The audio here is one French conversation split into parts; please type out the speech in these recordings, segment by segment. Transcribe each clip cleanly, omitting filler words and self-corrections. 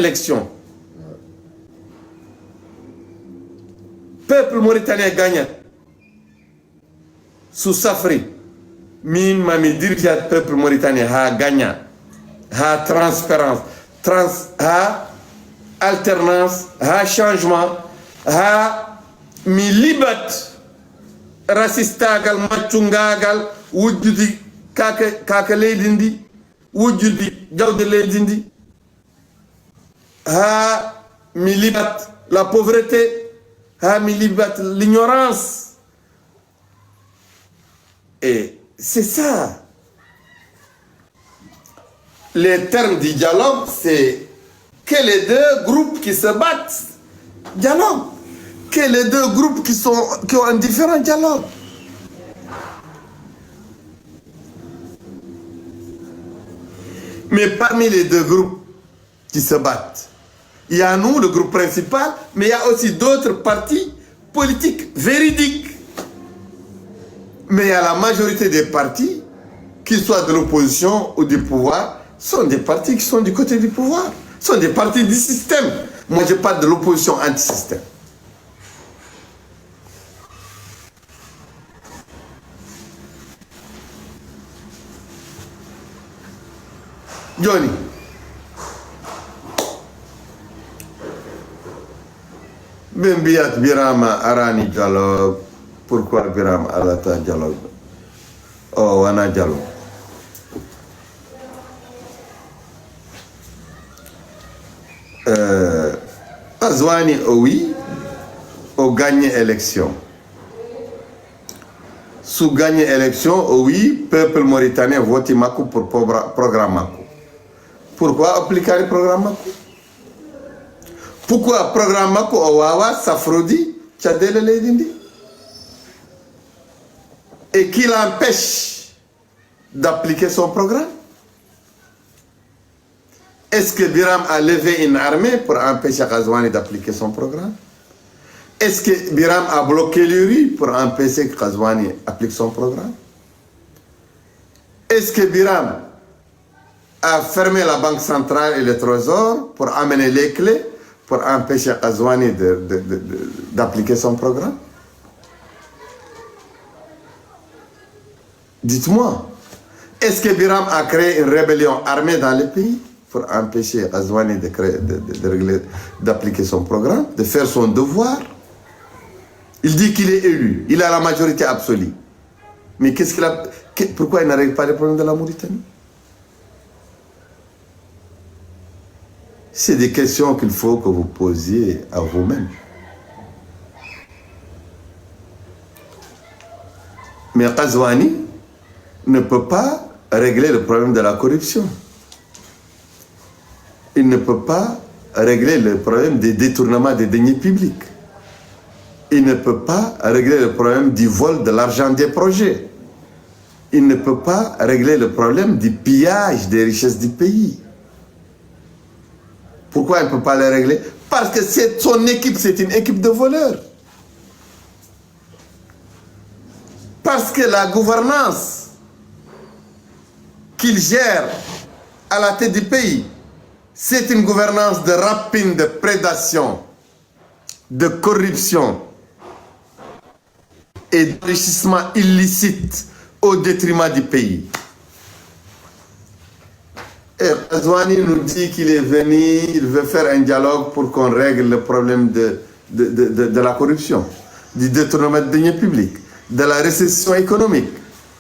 élection. Peuple mauritanien gagne. Sous Safri, min mami dirige peuple mauritanien ha gagne. Ha transparence, ha alternance, ha changement, ha mi libat racistagal, macungagal, wujudi kaka leydindi, wujudi jawde leydindi, ha mi libat la pauvreté, ha mi libat l'ignorance. Et c'est ça. Les termes du dialogue, c'est que les deux groupes qui se battent, dialogue. Que les deux groupes qui ont un différent dialogue. Mais parmi les deux groupes qui se battent, il y a nous, le groupe principal, mais il y a aussi d'autres partis politiques véridiques. Mais il y a la majorité des partis, qu'ils soient de l'opposition ou du pouvoir, sont des partis qui sont du côté du pouvoir. Sont des partis du système. Moi, je parle de l'opposition anti-système. Johnny. Ben Biat Birama Arani dialogue. Pourquoi Birama Alata dialogue? Oh, Wana dialogue. Azwani, oui, au gagné élection. Sous gagné élection, oui, peuple mauritanien vote Makou pour programme Makou. Pourquoi appliquer le programme Makou? Pourquoi programme Makou Owawa, Safrodi, Tchadele Ledindi? Et qui l'empêche d'appliquer son programme? Est-ce que Biram a levé une armée pour empêcher Ghazouani d'appliquer son programme? Est-ce que Biram a bloqué les rues pour empêcher que Ghazouani applique son programme? Est-ce que Biram a fermé la banque centrale et le trésor pour amener les clés pour empêcher Ghazouani d'appliquer son programme? Dites-moi, est-ce que Biram a créé une rébellion armée dans le pays pour empêcher Ghazouani d'appliquer son programme, de faire son devoir? Il dit qu'il est élu, il a la majorité absolue. Mais pourquoi il ne règle pas les problèmes de la Mauritanie? C'est des questions qu'il faut que vous posiez à vous-même. Mais Ghazouani ne peut pas régler le problème de la corruption. Il ne peut pas régler le problème des détournements des deniers publics. Il ne peut pas régler le problème du vol de l'argent des projets. Il ne peut pas régler le problème du pillage des richesses du pays. Pourquoi il ne peut pas le régler? Parce que son équipe, c'est une équipe de voleurs. Parce que la gouvernance qu'il gère à la tête du pays, c'est une gouvernance de rapine, de prédation, de corruption et d'enrichissement illicite au détriment du pays. Et Ghazouani nous dit qu'il est venu, il veut faire un dialogue pour qu'on règle le problème de la corruption, du détournement de deniers publics, de la récession économique,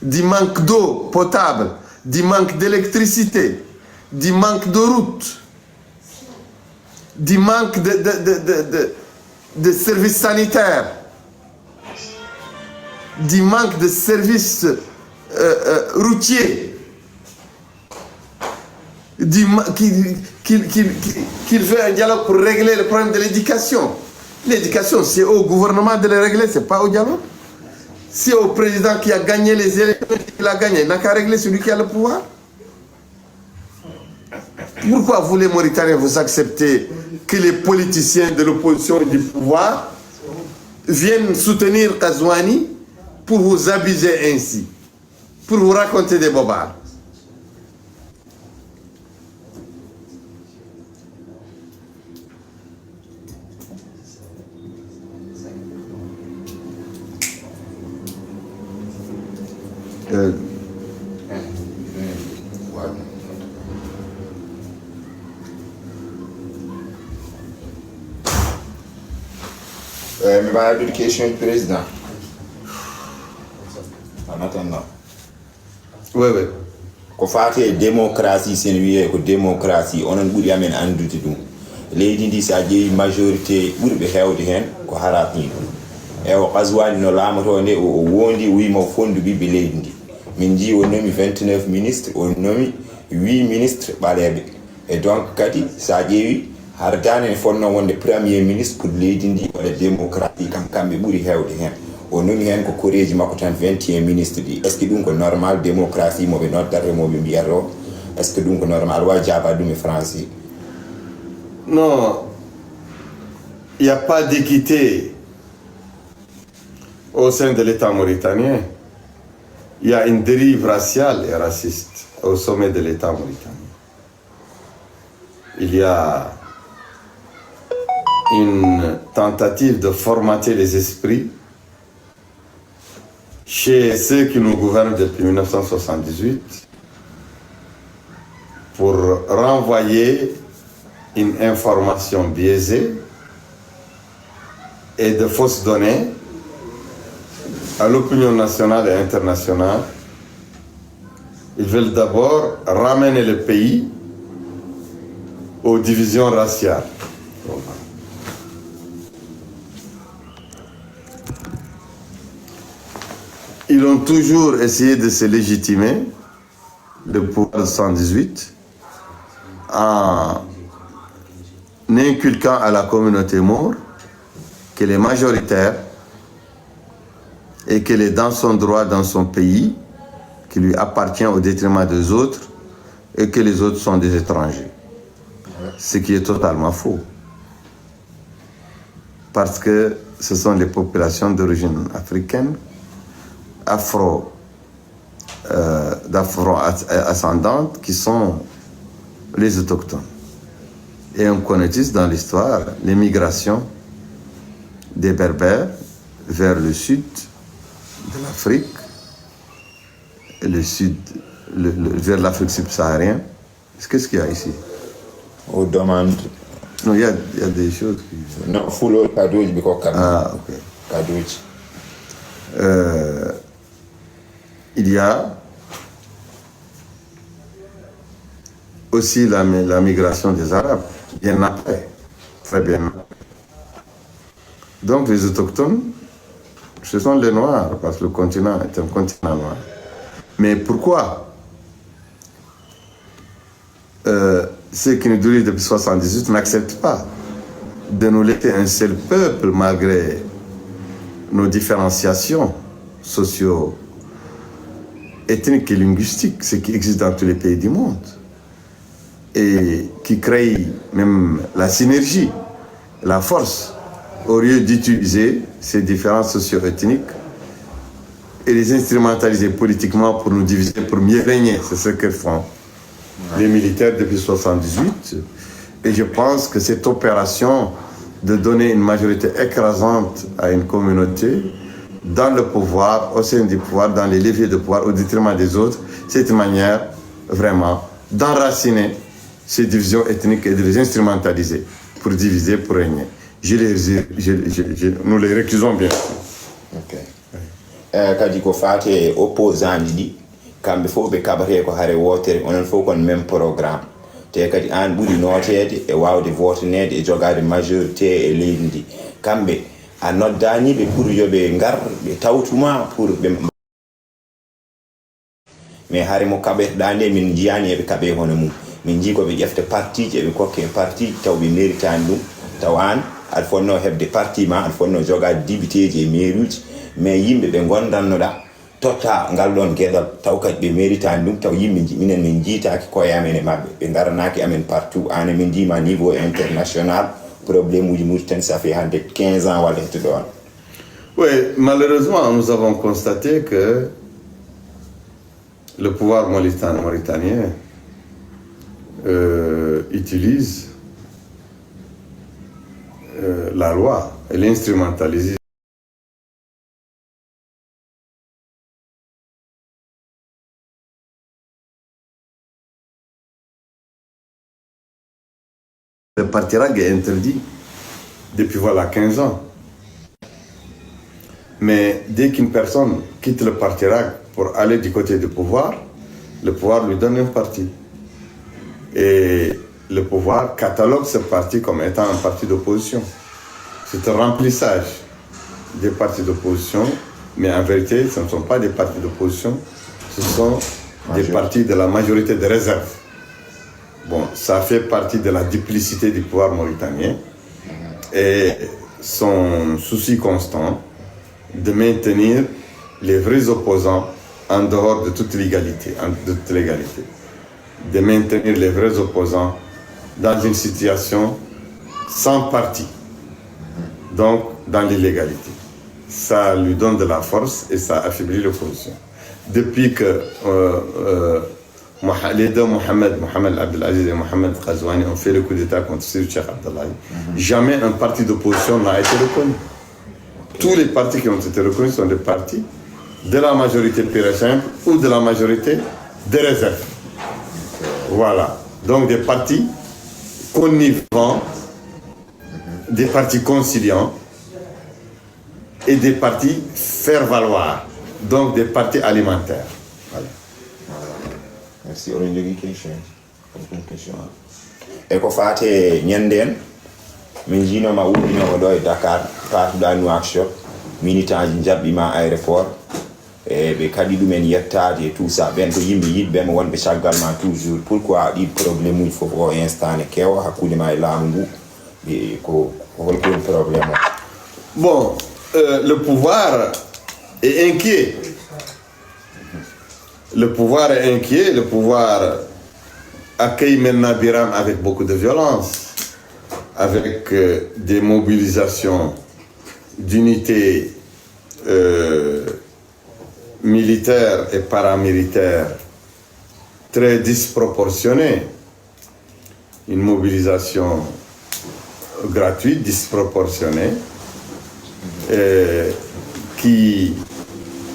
du manque d'eau potable, du manque d'électricité, du manque de routes, du manque de services sanitaires, du manque de services routiers, qu'il veut un dialogue pour régler le problème de l'éducation. L'éducation, c'est au gouvernement de le régler, ce n'est pas au dialogue. C'est au président qui a gagné les élections qu'il a gagné. Il n'a qu'à régler celui qui a le pouvoir. Pourquoi vous, les Mauritaniens, vous acceptez que les politiciens de l'opposition et du pouvoir viennent soutenir Ghazouani pour vous abuser ainsi, pour vous raconter des bobards? Mais voilà une question du président. En attendant. Oui. Ko fate démocratie sen wiye ko démocratie onon ɓuri amen andude ɗum leydi ndi sa ƴeewi majorité ɓurɓe hewde hen ko harat ni ɗum e o kaswani no laamato nde o wondi o wima o fondu ɓiɓɓe leydi ndi min ji o nomi 29 ministre o nomi 8 ministre ɓaleɓe e donc kadi sa ƴeewi hardane ne fonno wonde premier ministre pour leydi ndi waɗa démocratie kamɓe ɓuri hewde hen o nomi hen ko koreji makko tan 21 ministre ɗi est ce que ɗum ko normal démocratie moɓe noddata moɓe mbiyata o est ce que ɗum ko normal wa jaaba ɗum e français? Non, il n'y a pas d'équité au sein de l'État mauritanien. Il y a une dérive raciale et raciste au sommet de l'État mauritanien. Il y a une tentative de formater les esprits chez ceux qui nous gouvernent depuis 1978 pour renvoyer une information biaisée et de fausses données à l'opinion nationale et internationale. Ils veulent d'abord ramener le pays aux divisions raciales. Ils ont toujours essayé de se légitimer, le pouvoir de 118, en inculquant à la communauté maure qu'elle est majoritaire et qu'elle est dans son droit dans son pays, qui lui appartient au détriment des autres et que les autres sont des étrangers. Ce qui est totalement faux. Parce que ce sont les populations d'origine africaine, d'afro-ascendantes qui sont les autochtones. Et on connaît tous dans l'histoire l'émigration des Berbères vers le sud de l'Afrique, vers l'Afrique subsaharienne. Qu'est-ce qu'il y a ici? On demande. Non, il y a des choses qui... Non, Fulo, Kadouj, Biko Kam. Ah, ok. Kadouj. Il y a aussi la migration des Arabes, bien après, très bien après. Donc les autochtones, ce sont les Noirs, parce que le continent est un continent noir. Mais pourquoi ceux qui nous dirigent depuis 1978 n'acceptent pas de nous laisser un seul peuple malgré nos différenciations socio-ethniques et linguistiques, ce qui existe dans tous les pays du monde, et qui crée même la synergie, la force, au lieu d'utiliser ces différences socio-ethniques et les instrumentaliser politiquement pour nous diviser, pour mieux régner. C'est ce que font les militaires depuis 1978. Et je pense que cette opération de donner une majorité écrasante à une communauté dans le pouvoir, au sein du pouvoir, dans les leviers de pouvoir, au détriment des autres, c'est une manière vraiment d'enraciner ces divisions ethniques et de les instrumentaliser pour diviser, pour régner. Nous les récusons bien. Ok. Kadi ko fate opposant ɗi kamɓe fof ɓe kaɓate ko haare wotere onon fof kon même programme te kadi an ɓuri notede e wawde votanede e jogade majorité e leydi ndi kamɓe a noddaniɓe pour yoɓe ngar ɓe tawtuma pour ɓe mais haare mo kaɓeteɗa nde min jiyani eɓe kaɓe hono mum min jii koɓe ƴefta parti ji eɓe kokke parti taw ɓe méritani ɗum taw an aɗa fonno hebde parti ma aɗa fonno jogade député ji e mairie uji mais yimɓe ɓe gondannoɗa totta ngal ɗon gueɗal taw kadi ɓe méritani ɗum taw yimɓe minen min jiitaki koye amen e mabɓe ɓe garanaki amen partout an min dima niveau international probléme uji Mauritanie ça fait hande 15 ans walla hetto ɗon. Oui, malheureusement nous avons constaté que le pouvoir mauritanien utilise la loi et l'instrumentalise. Le parti RAG est interdit depuis voilà 15 ans. Mais dès qu'une personne quitte le parti RAG pour aller du côté du pouvoir, le pouvoir lui donne un parti. Et le pouvoir catalogue ce parti comme étant un parti d'opposition. C'est un remplissage des partis d'opposition, mais en vérité, ce ne sont pas des partis d'opposition, ce sont des partis de la majorité de réserve. Bon, ça fait partie de la duplicité du pouvoir mauritanien et son souci constant de maintenir les vrais opposants en dehors de toute légalité, de maintenir les vrais opposants dans une situation sans parti, donc dans l'illégalité. Ça lui donne de la force et ça affaiblit l'opposition. Depuis que les deux Mohamed Abdelaziz et Mohamed Ghazouani ont fait le coup d'État contre Sir Cheikh Abdallah, jamais un parti d'opposition n'a été reconnu. Tous les partis qui ont été reconnus sont des partis de la majorité pure et simple ou de la majorité des réserves. Voilà. Donc des partis connivants, des partis conciliants et des partis faire valoir. Donc des partis alimentaires. Voilà. Merci. On a une question. Et qu'on fait Nyanden, Minjino ma wubino ko do e Dakar partuɗa Nouakchott militant ji jaɓɓima aéroport e ɓe kadi ɗumen yettade tout ça ɓen ko yimɓe yiɗɓe mo wonɓe caggal ma toujours pourquoi ɗi probléme uji fof o instant ne kewa hakkude ma e laamu ngu ko holko woni probléme o? Bon, le pouvoir est inquiet. Le pouvoir est inquiet, le pouvoir accueille maintenant Biram avec beaucoup de violence, avec des mobilisations d'unités militaires et paramilitaires très disproportionnées. Une mobilisation gratuite, disproportionnée,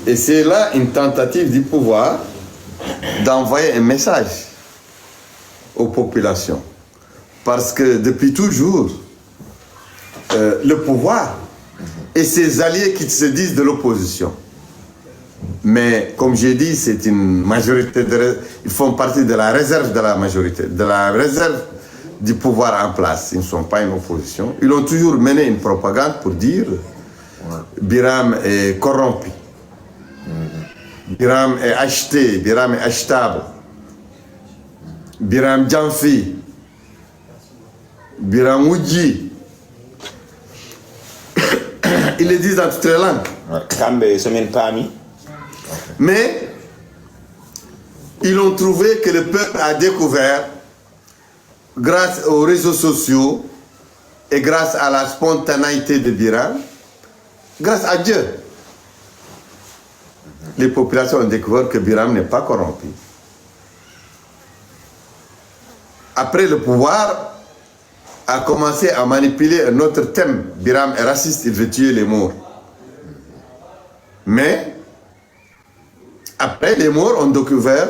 et c'est là une tentative du pouvoir d'envoyer un message aux populations. Parce que depuis toujours, le pouvoir et ses alliés qui se disent de l'opposition. Mais comme j'ai dit, c'est une majorité, ils font partie de la réserve de la majorité, de la réserve du pouvoir en place. Ils ne sont pas une opposition. Ils ont toujours mené une propagande pour dire Biram est corrompu. Biram est acheté, Biram est achetable. Biram Djanfi. Biram Oudji. Ils le disent dans toutes les langues. Mais ils ont trouvé que le peuple a découvert, grâce aux réseaux sociaux et grâce à la spontanéité de Biram, grâce à Dieu, les populations ont découvert que Biram n'est pas corrompu. Après, le pouvoir a commencé à manipuler un autre thème. Biram est raciste, il veut tuer les Maures. Mais, après, les Maures ont découvert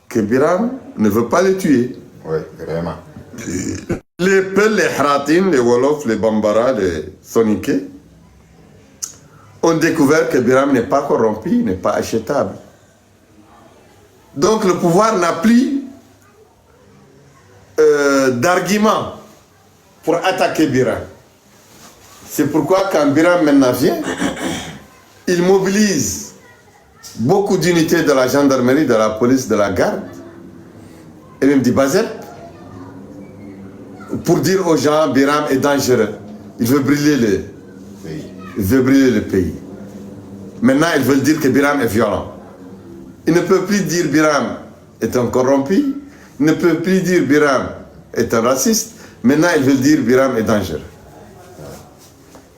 que Biram ne veut pas les tuer. Oui, vraiment. Les Peuls, les Haratin, les Wolofs, les Bambara, les Soninké ont découvert que Biram n'est pas corrompu, n'est pas achetable. Donc le pouvoir n'a plus d'argument pour attaquer Biram. C'est pourquoi quand Biram maintenant vient, il mobilise beaucoup d'unités de la gendarmerie, de la police, de la garde, et même du Bazep, pour dire aux gens Biram est dangereux. Il veut brûler le pays. Maintenant, ils veulent dire que Biram est violent. Ils ne peuvent plus dire Biram est un corrompu. Ils ne peuvent plus dire Biram est un raciste. Maintenant, ils veulent dire Biram est dangereux.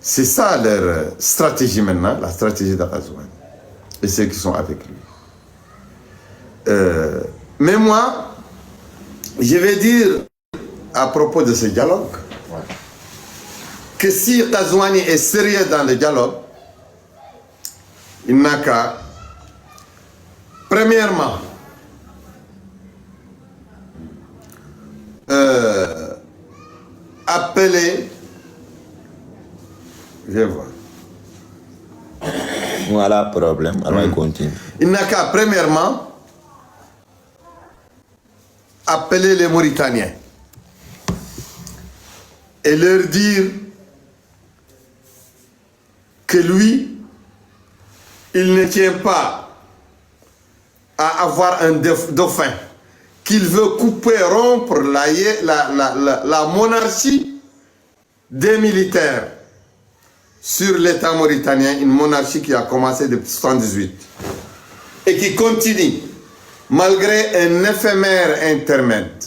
C'est ça leur stratégie maintenant, la stratégie d'Ghazouani. Et ceux qui sont avec lui. Mais moi, je vais dire à propos de ce dialogue, que si Ghazouani est sérieux dans le dialogue, il n'a qu'à, premièrement, appeler, je vais voir, voilà problème. Alors, continue. Il n'a qu'à, premièrement, appeler les Mauritaniens et leur dire que lui, il ne tient pas à avoir un dauphin, qu'il veut couper, rompre la monarchie des militaires sur l'État mauritanien, une monarchie qui a commencé depuis 1978 et qui continue malgré un éphémère intermède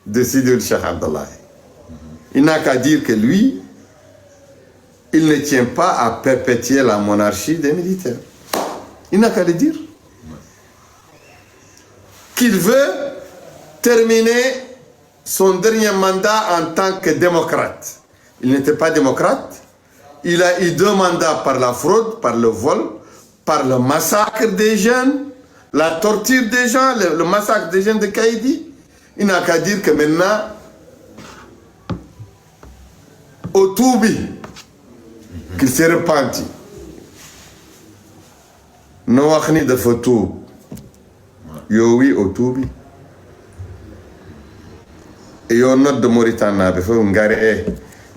de Sidi El Cheikh Abdallah. Il n'a qu'à dire que lui, il ne tient pas à perpétuer la monarchie des militaires. Il n'a qu'à le dire. Qu'il veut terminer son dernier mandat en tant que démocrate. Il n'était pas démocrate. Il a eu 2 mandats par la fraude, par le vol, par le massacre des jeunes, la torture des gens, le massacre des jeunes de Kaïdi. Il n'a qu'à dire que maintenant, au Toubi, qu'il s'est repenti. Non, il de photo. Yo oui, au Toubi. Et yo note de Mauritanie, il faut un garé,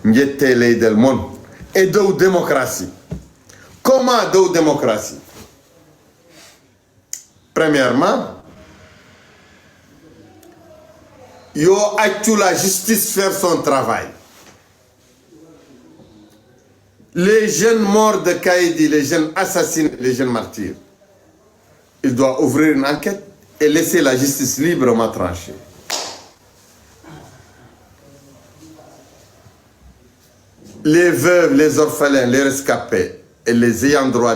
n'yétait les del monde. Et de démocratie. Comment de démocratie? Premièrement, yo a la justice faire son travail. Les jeunes morts de Kaïdi, les jeunes assassinés, les jeunes martyrs, il doit ouvrir une enquête et laisser la justice librement trancher. Les veuves, les orphelins, les rescapés et les ayants droit